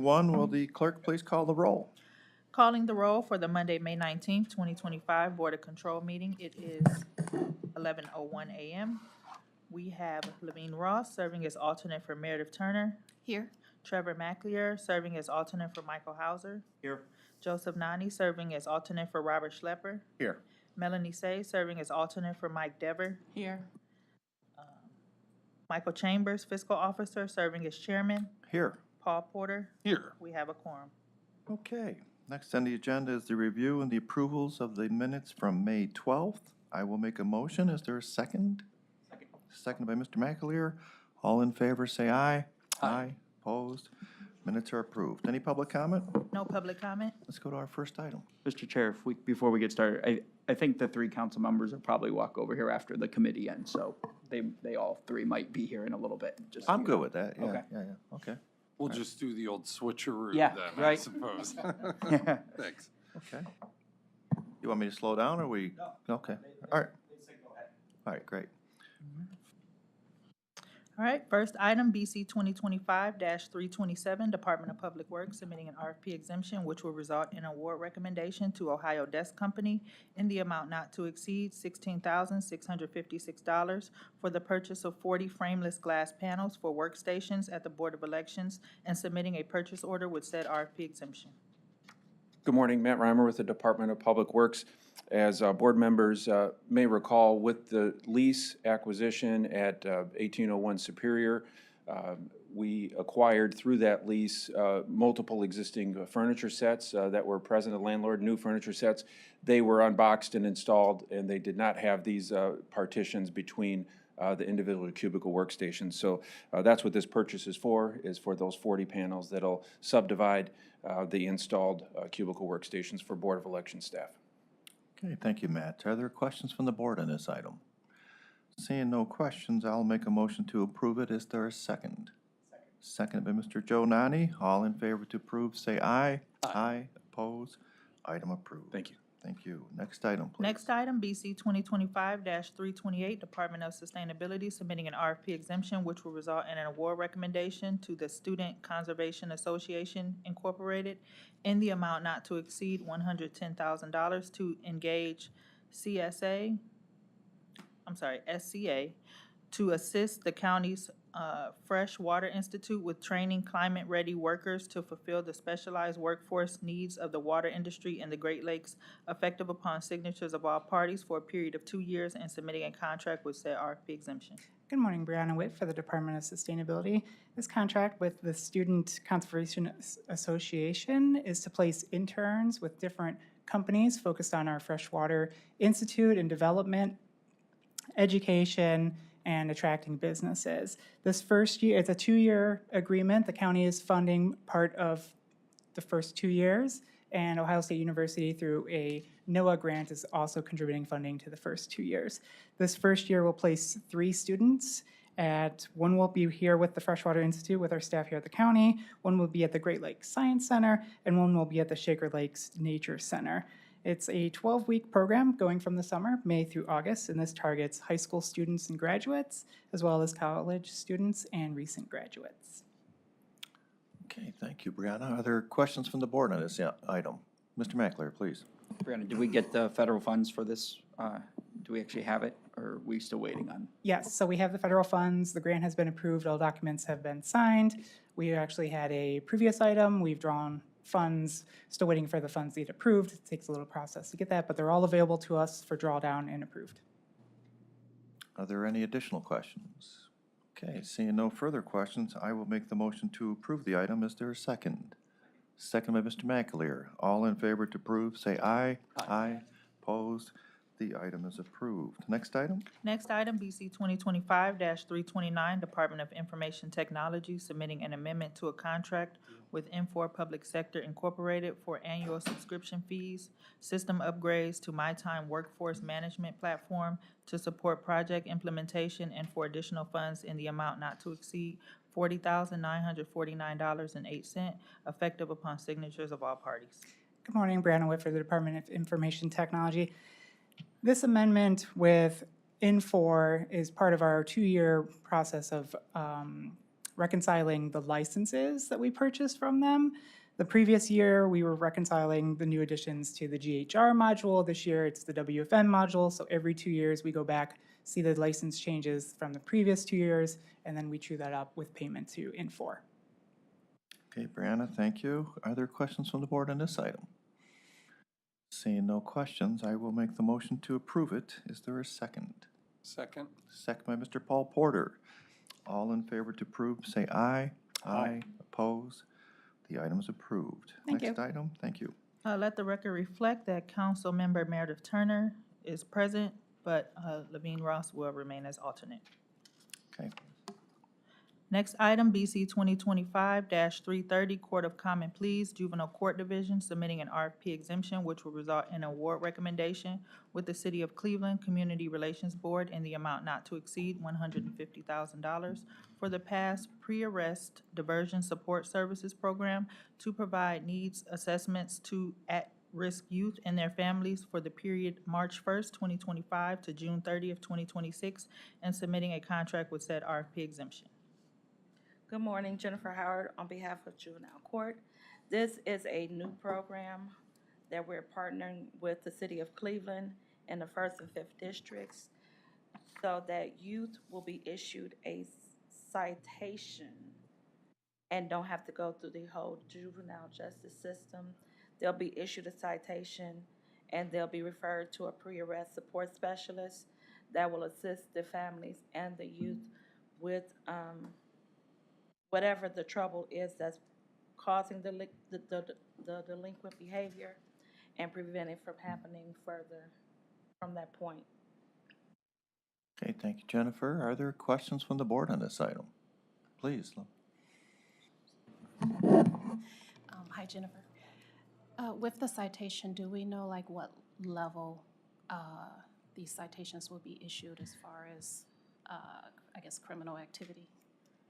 1, will the clerk please call the roll? Calling the roll for the Monday, May 19th, 2025 Board of Control meeting. It is 11:01 a.m. We have Levine Ross serving as alternate for Meredith Turner. Here. Trevor McLear serving as alternate for Michael Hauser. Here. Joseph Nani serving as alternate for Robert Schlepper. Here. Melanie Say serving as alternate for Mike Dever. Here. Michael Chambers, Fiscal Officer, serving as Chairman. Here. Paul Porter. Here. We have a quorum. Okay. Next on the agenda is the review and the approvals of the minutes from May 12th. I will make a motion. Is there a second? Second by Mr. McAleer. All in favor, say aye. Aye. Opposed? Minutes are approved. Any public comment? No public comment? Let's go to our first item. Mr. Chair, before we get started, I think the 3 council members will probably walk over here after the committee ends, so they all 3 might be here in a little bit. Just so I'm you good know. with that. Yeah, Okay. yeah, okay. We'll just do the old switcheroo Yeah, then, I right. suppose. Thanks. Okay. You want me to slow down or we? No. Okay. All right. All right, great. All right, first item, BC 2025-327, Department of Public Works submitting an RFP exemption, which will result in award recommendation to Ohio Desk Company in the amount not to exceed $16,656 for the purchase of 40 frameless glass panels for workstations at the Board of Elections and submitting a purchase order with said RFP exemption. Good morning, Matt Reimer with the Department of Public Works. As board members may recall, with the lease acquisition at 1801 Superior, we acquired through that lease multiple existing furniture sets that were present at landlord, new furniture sets. They were unboxed and installed, and they did not have these partitions between the individual cubicle workstations. So that's what this purchase is for those 40 panels that'll subdivide the installed cubicle workstations for Board of Election staff. Okay, thank you, Matt. Are there questions from the board on this item? Seeing no questions, I'll make a motion to approve it. Is there a second? Second by Mr. Joe Nani. All in favor to approve, say aye. Aye. Oppose? Item approved. Thank you. Thank you. Next item, please. Next item, BC 2025-328, Department of Sustainability submitting an RFP exemption, which will result in an award recommendation to the Student Conservation Association Incorporated in the amount not to exceed $110,000 to engage SCA, to assist the county's Fresh Water Institute with training climate-ready workers to fulfill the specialized workforce needs of the water industry in the Great Lakes, effective upon signatures of all parties for a period of 2 years and submitting a contract with said RFP exemption. Good morning, Brianna Witt for the Department of Sustainability. This contract with the Student Conservation Association is to place interns with different companies focused on our Freshwater Institute and development, education, and attracting businesses. This first year, it's a 2-year agreement. The county is funding part of the first 2 years, and Ohio State University through a NOAA grant is also contributing funding to the first 2 years. This first year will place 3 students one will be here with the Freshwater Institute with our staff here at the county, one will be at the Great Lakes Science Center, and one will be at the Shaker Lakes Nature Center. It's a 12-week program going from the summer, May through August, and this targets high school students and graduates, as well as college students and recent graduates. Okay, thank you, Brianna. Are there questions from the board on this item? Mr. McAleer, please. Brianna, did we get the federal funds for this? Do we actually have it, or are we still waiting on? Yes, so we have the federal funds, the grant has been approved, all documents have been signed. We actually had a previous item, we've drawn funds, still waiting for the funds to get approved. It takes a little process to get that, but they're all available to us for drawdown and approved. Are there any additional questions? Okay, seeing no further questions, I will make the motion to approve the item. Is there a second? Second by Mr. McAleer. All in favor to approve, say aye. Aye. Opposed? The item is approved. Next item? Next item, BC 2025-329, Department of Information Technology submitting an amendment to a contract with Infor Public Sector Incorporated for annual subscription fees, system upgrades to MyTime Workforce Management Platform to support project implementation and for additional funds in the amount not to exceed $40,949.08, effective upon signatures of all parties. Good morning, Brianna Witt for the Department of Information Technology. This amendment with Infor is part of our 2-year process of reconciling the licenses that we purchased from them. The previous year, we were reconciling the new additions to the GHR module. This year, it's the WFN module. So every 2 years, we go back, see the license changes from the previous 2 years, and then we true that up with payment to Infor. Okay, Brianna, thank you. Are there questions from the board on this item? Seeing no questions, I will make the motion to approve it. Is there a second? Second. Second by Mr. Paul Porter. All in favor to approve, say aye. Aye. Oppose? The item is approved. Thank you. Next item, thank you. Let the record reflect that Councilmember Meredith Turner is present, but Levine Ross will remain as alternate. Okay, Next item, BC 2025-330, Court of Common Pleas, Juvenile Court Division, submitting an RFP exemption which will result in an award recommendation with the City of Cleveland Community Relations Board in the amount not to exceed $150,000 for the PASS Pre-Arrest Diversion Support Services Program to provide needs assessments to at-risk youth and their families for the period March 1st, 2025 to June 30th, 2026, and submitting a contract with said RFP exemption. Good morning, Jennifer Howard on behalf of Juvenile Court. This is a new program that we're partnering with the City of Cleveland and the 1st and 5th districts so that youth will be issued a citation and don't have to go through the whole juvenile justice system. They'll be issued a citation and they'll be referred to a pre-arrest support specialist that will assist the families and the youth with whatever the trouble is that's causing the delinquent behavior and prevent it from happening further from that point. okay, thank you, Jennifer. Are there questions from the board on this item? Please. Hi, Jennifer. With the citation, do we know like what level these citations will be issued as far as, I guess, criminal activity?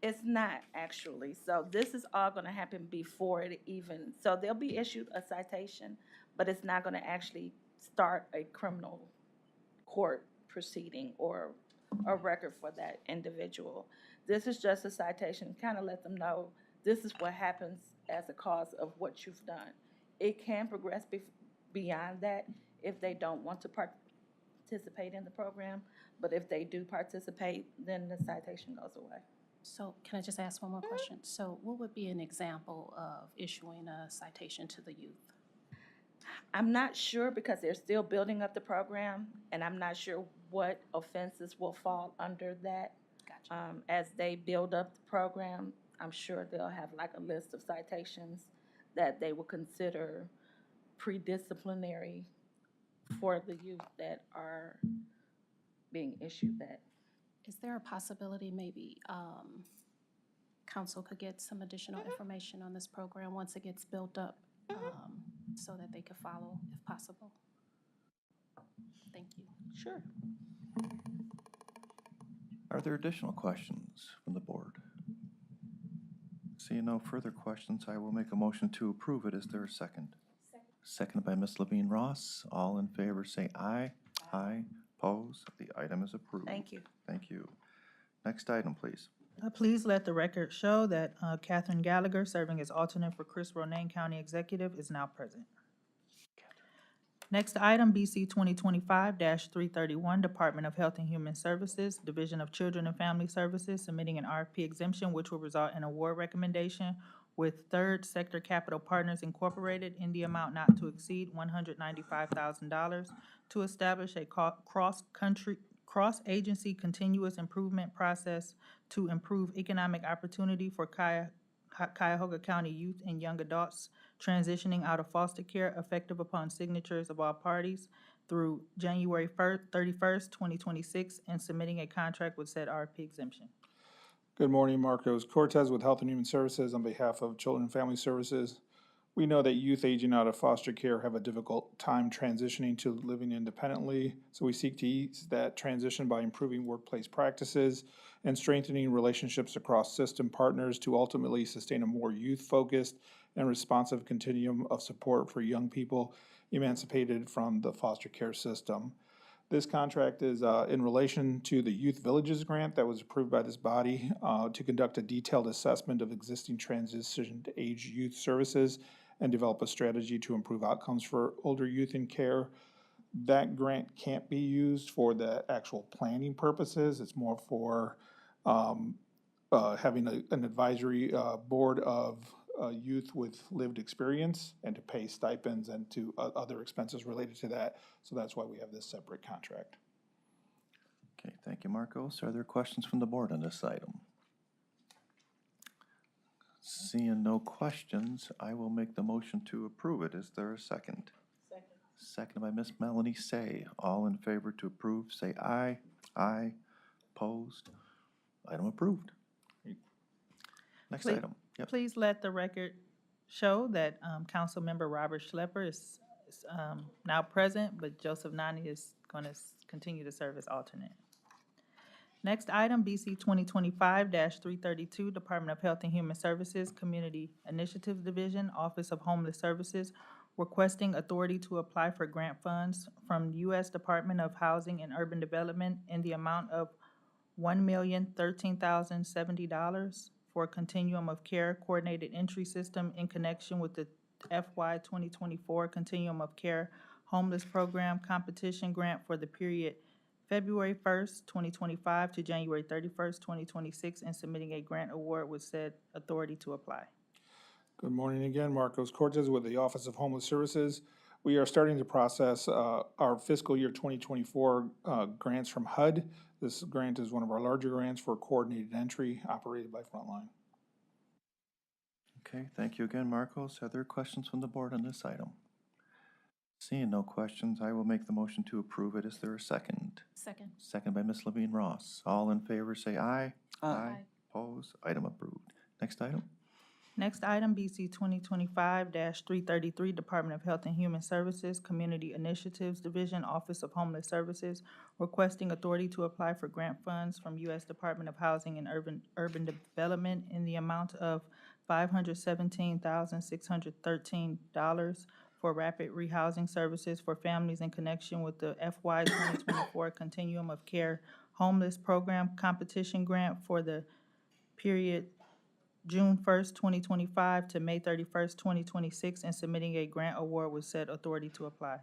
It's not actually. So this is all going to happen before it even, so they'll be issued a citation, but it's not going to actually start a criminal court proceeding or a record for that individual. This is just a citation, kind of let them know this is what happens as a cause of what you've done. It can progress beyond that if they don't want to participate in the program, but if they do participate, then the citation goes away. So can I just ask one more question? So what would be an example of issuing a citation to the youth? I'm not sure because they're still building up the program, and I'm not sure what offenses will fall under that. Gotcha. As they build up the program, I'm sure they'll have like a list of citations that they will consider pre-disciplinary for the youth that are being issued that. Is there a possibility maybe council could get some additional information on this program once it gets built up so that they could follow if possible? Thank you. Sure. Are there additional questions from the board? Seeing no further questions, I will make a motion to approve it. Is there a second? Seconded by Ms. Levine Ross. All in favor say aye. Aye. Opposed? The item is approved. Thank you. Thank you. Next item, please. Please let the record show that Catherine Gallagher, serving as alternate for Chris Ronayne County Executive, is now present. Next item, BC 2025-331, Department of Health and Human Services, Division of Children and Family Services, submitting an RFP exemption which will result in award recommendation with Third Sector Capital Partners Incorporated in the amount not to exceed $195,000 to establish a cross-agency continuous improvement process to improve economic opportunity for Cuyahoga County youth and young adults transitioning out of foster care, effective upon signatures of all parties through January 31st, 2026, and submitting a contract with said RFP exemption. Good morning, Marcos Cortez with Health and Human Services on behalf of Children and Family Services. We know that youth aging out of foster care have a difficult time transitioning to living independently, so we seek to ease that transition by improving workplace practices and strengthening relationships across system partners to ultimately sustain a more youth-focused and responsive continuum of support for young people emancipated from the foster care system. This contract is in relation to the Youth Villages Grant that was approved by this body to conduct a detailed assessment of existing transition-to-age youth services and develop a strategy to improve outcomes for older youth in care. That grant can't be used for the actual planning purposes. It's more for having an advisory board of youth with lived experience and to pay stipends and to other expenses related to that. So that's why we have this separate contract. Okay, thank you, Marcos. Are there questions from the board on this item? Seeing no questions, I will make the motion to approve it. Is there a second? Seconded by Ms. Melanie Say. All in favor to approve, say aye. Aye. Opposed? Item approved. Next Please- item. Yep. Please let the record show that Councilmember Robert Schlepper is now present, but Joseph Nani is going to continue to serve as alternate. Next item, BC 2025-332, Department of Health and Human Services, Community Initiatives Division, Office of Homeless Services, requesting authority to apply for grant funds from U.S. Department of Housing and Urban Development in the amount of $1,013,070 for a Continuum of Care Coordinated Entry System in connection with the FY 2024 Continuum of Care Homeless Program Competition Grant for the period February 1st, 2025 to January 31st, 2026, and submitting a grant award with said authority to apply. Good morning again, Marcos Cortez with the Office of Homeless Services. We are starting to process our fiscal year 2024 grants from HUD. This grant is one of our larger grants for coordinated entry operated by Frontline. Okay, thank you again, Marcos. Are there questions from the board on this item? Seeing no questions, I will make the motion to approve it. Is there a second? Second. Second by Ms. Levine Ross. All in favor, say aye. Aye. Opposed? Item approved. Next item. Next item, BC 2025-333, Department of Health and Human Services, Community Initiatives Division, Office of Homeless Services, requesting authority to apply for grant funds from U.S. Department of Housing and Urban Development in the amount of $517,613 for rapid rehousing services for families in connection with the FY 2024 Continuum of Care Homeless Program Competition Grant for the period June 1st, 2025 to May 31st, 2026, and submitting a grant award with said authority to apply.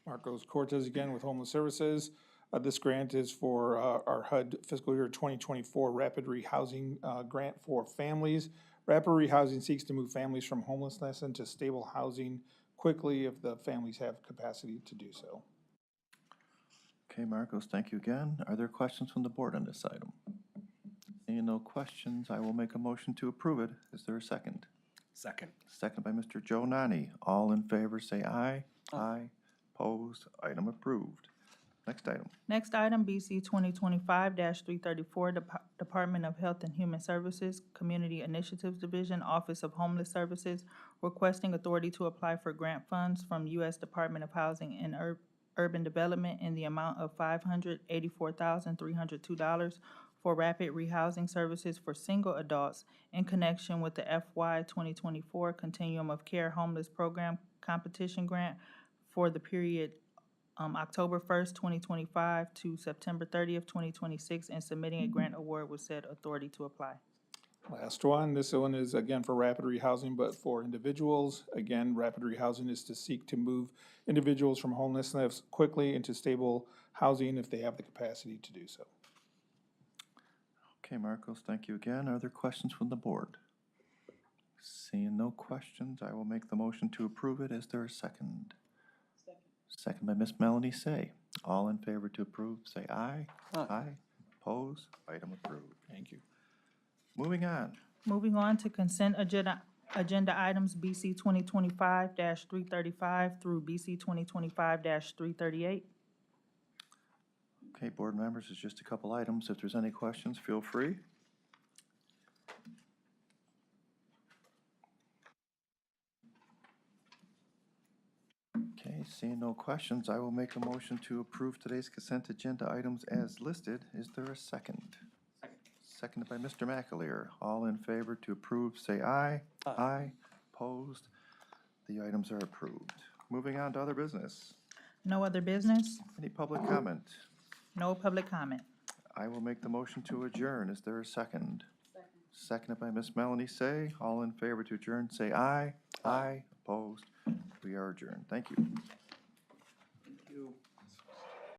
Marcos Cortez again with Homeless Services. This grant is for our HUD fiscal year 2024 Rapid Rehousing Grant for families. Rapid Rehousing seeks to move families from homelessness into stable housing quickly if the families have capacity to do so. Okay, Marcos, thank you again. Are there questions from the board on this item? Seeing no questions, I will make a motion to approve it. Is there a second? Second. Second by Mr. Joe Nani. All in favor, say aye. Aye. Opposed? Item approved. Next item. Next item, BC 2025-334, Department of Health and Human Services, Community Initiatives Division, Office of Homeless Services, requesting authority to apply for grant funds from U.S. Department of Housing and Urban Development in the amount of $584,302 for rapid rehousing services for single adults in connection with the FY 2024 Continuum of Care Homeless Program Competition Grant for the period October 1st, 2025 to September 30th, 2026, and submitting a grant award with said authority to apply. Last one, this one is again for rapid rehousing, but for individuals. Again, rapid rehousing is to seek to move individuals from homelessness quickly into stable housing if they have the capacity to do so. Okay, Marcos, thank you again. Are there questions from the board? Seeing no questions, I will make the motion to approve it. Is there a second? Second by Ms. Melanie Say. All in favor to approve, say aye. Aye. Opposed? Item approved. Thank you. Moving on. Moving on to consent agenda items BC 2025-335 through BC 2025-338. Okay, board members, it's just a couple items. If there's any questions, feel free. Okay, seeing no questions, I will make a motion to approve today's consent agenda items as listed. Is there a second? Seconded by Mr. McAleer. All in favor to approve, say aye. Aye. Opposed? The items are approved. Moving on to other business. No other business? Any public comment? No public comment. I will make the motion to adjourn. Is there a second? Seconded by Ms. Melanie Say. All in favor to adjourn, say aye. Aye. Opposed? We are adjourned. Thank you.